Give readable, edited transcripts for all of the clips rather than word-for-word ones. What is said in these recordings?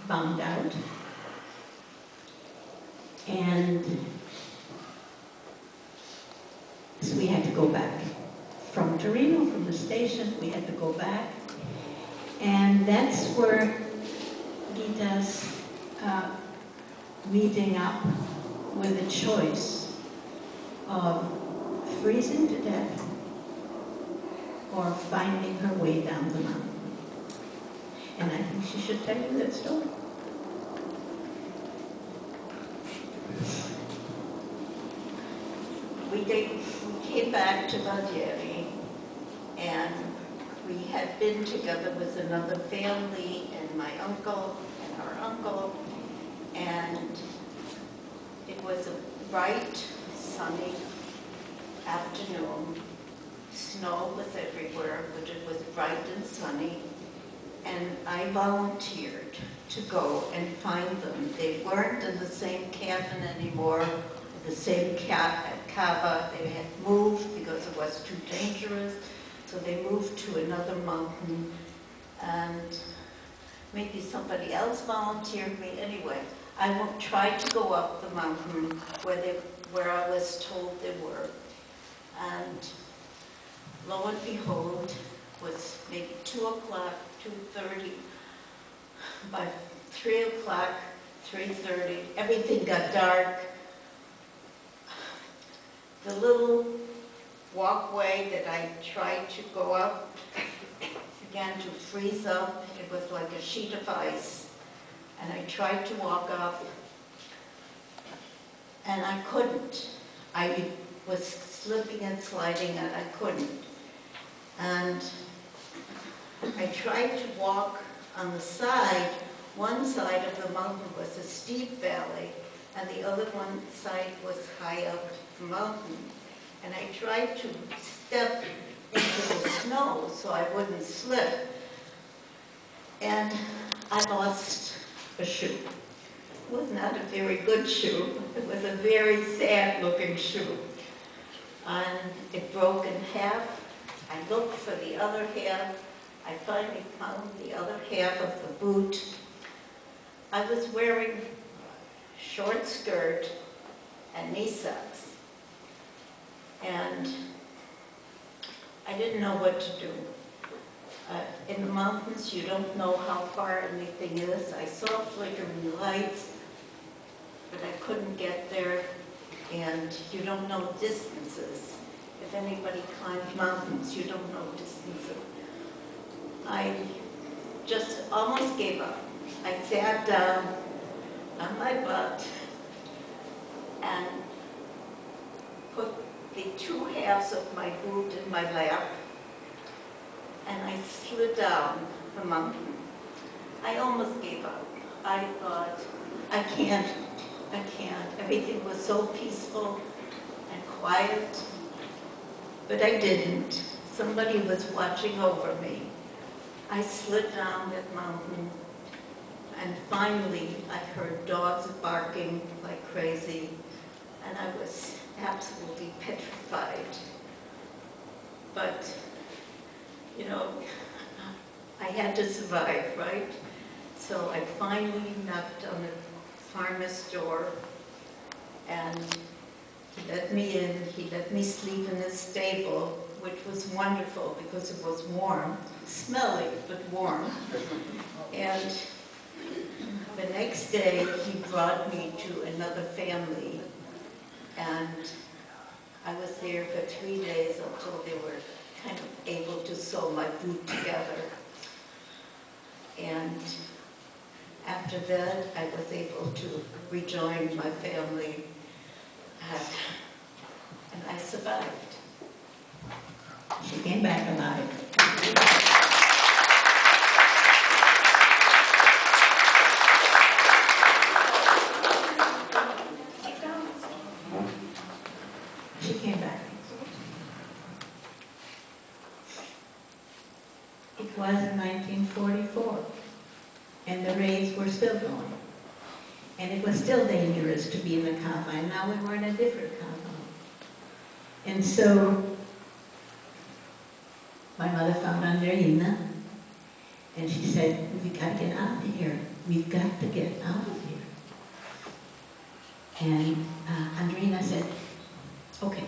bombed out. And so we had to go back from Torino, from the station, we had to go back. And that's where Gita's meeting up with a choice of freezing to death or finding her way down the mountain. And I think she should tell you that story. We came back to Valdieri, and we had been together with another family and my uncle and our uncle, and it was a bright, sunny afternoon. Snow was everywhere, but it was bright and sunny, and I volunteered to go and find them. They weren't in the same cabin anymore, the same cava. They had moved because it was too dangerous, so they moved to another mountain, and maybe somebody else volunteered me. Anyway, I tried to go up the mountain where I was told they were, and lo and behold, it was maybe 2 o'clock, 2:30. By 3 o'clock, 3:30, everything got dark. The little walkway that I tried to go up began to freeze up. It was like a sheet of ice. And I tried to walk up, and I couldn't. I was slipping and sliding, and I couldn't. And I tried to walk on the side. One side of the mountain was a steep valley, and the other one side was high up the mountain. And I tried to step into the snow so I wouldn't slip. And I lost a shoe. It was not a very good shoe. It was a very sad-looking shoe. And it broke in half. I looked for the other half. I finally found the other half of the boot. I was wearing short skirt and knee socks. And I didn't know what to do. In the mountains, you don't know how far anything is. I saw flickering lights, but I couldn't get there, and you don't know distances. If anybody climbs mountains, you don't know distances. I just almost gave up. I sat down on my butt and put the 2 halves of my boot in my lap, and I slid down the mountain. I almost gave up. I thought, I can't. Everything was so peaceful and quiet, but I didn't. Somebody was watching over me. I slid down that mountain, and finally I heard dogs barking like crazy, and I was absolutely petrified. But, you know, I had to survive, right? So I finally knocked on the farmer's door, and he let me in. He let me sleep in his stable, which was wonderful because it was warm, smelly, but warm. And the next day, he brought me to another family, and I was there for 3 days until they were kind of able to sew my boot together. And after that, I was able to rejoin my family, and I survived. She came back alive. She came back. It was 1944, and the raids were still going. And it was still dangerous to be in the cava, and now we were in a different cava. And so my mother found Andreina, And she said, we've got to get out of here. We've got to get out of here. And Andrina said, okay,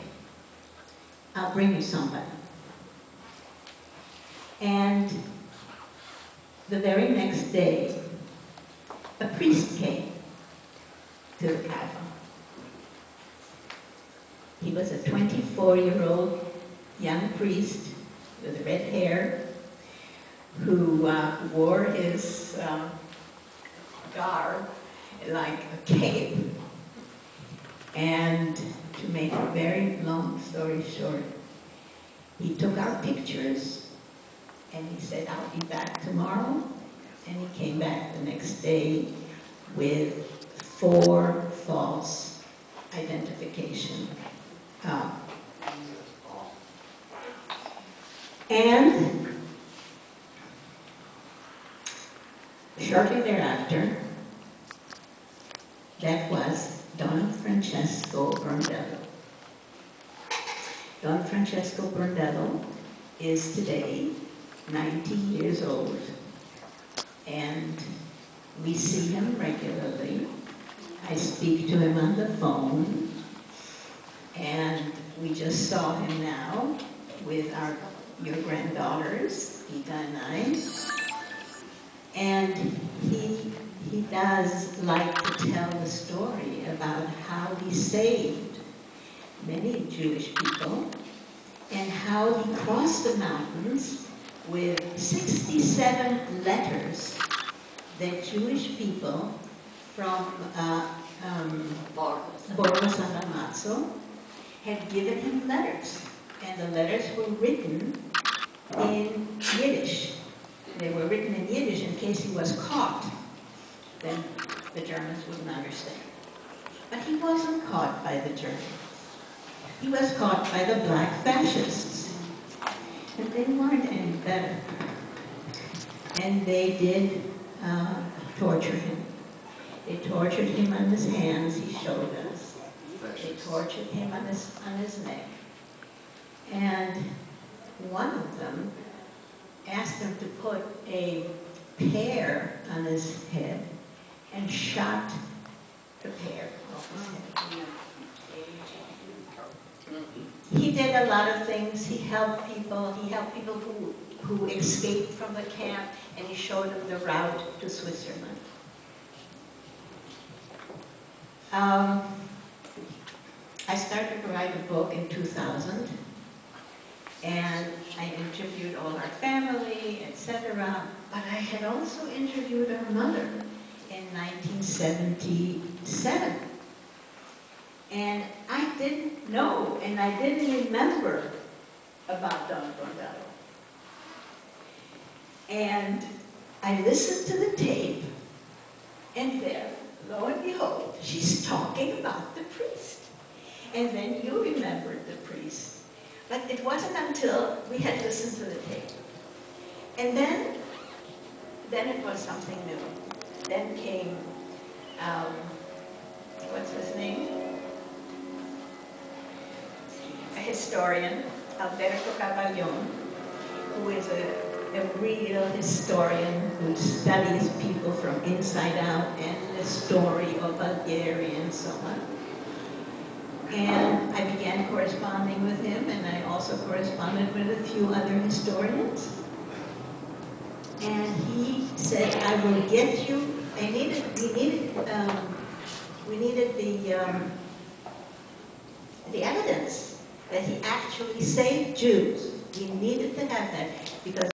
I'll bring you somebody. And the very next day, a priest came to the cabin. He was a 24-year-old young priest with red hair who wore his garb like a cape. And to make a very long story short, he took our pictures and he said, I'll be back tomorrow. And he came back the next day with 4 false identification. And shortly thereafter, that was Don Francesco Brondello. Don Francesco Brondello is today 90 years old, and we see him regularly. I speak to him on the phone, and we just saw him now with your granddaughters, Ita and I. And he does like to tell the story about how he saved many Jewish people and how he crossed the mountains with 67 letters that Jewish people from Borgo San Ramazzo had given him letters. And the letters were written in Yiddish. They were written in Yiddish in case he was caught. Then the Germans wouldn't understand. But he wasn't caught by the Germans. He was caught by the black fascists. And they weren't any better. And they did torture him. They tortured him on his hands, he showed us. They tortured him on his neck. And one of them asked him to put a pear on his head and shot the pear off his head. He did a lot of things. He helped people. He helped people who escaped from the camp, and he showed them the route to Switzerland. I started to write a book in 2000, and I interviewed all our family, etc. But I had also interviewed our mother in 1977. And I didn't know, and I didn't remember about Don Brondello. And I listened to the tape, and there, lo and behold, she's talking about the priest. And then you remembered the priest. But it wasn't until we had listened to the tape. And then it was something new. Then came, what's his name? A historian, Alberto Cavaglione, who is a real historian who studies people from inside out and the story of Algeria and so on. And I began corresponding with him, and I also corresponded with a few other historians. And he said, I will get you, we needed the evidence that he actually saved Jews. We needed to have that, because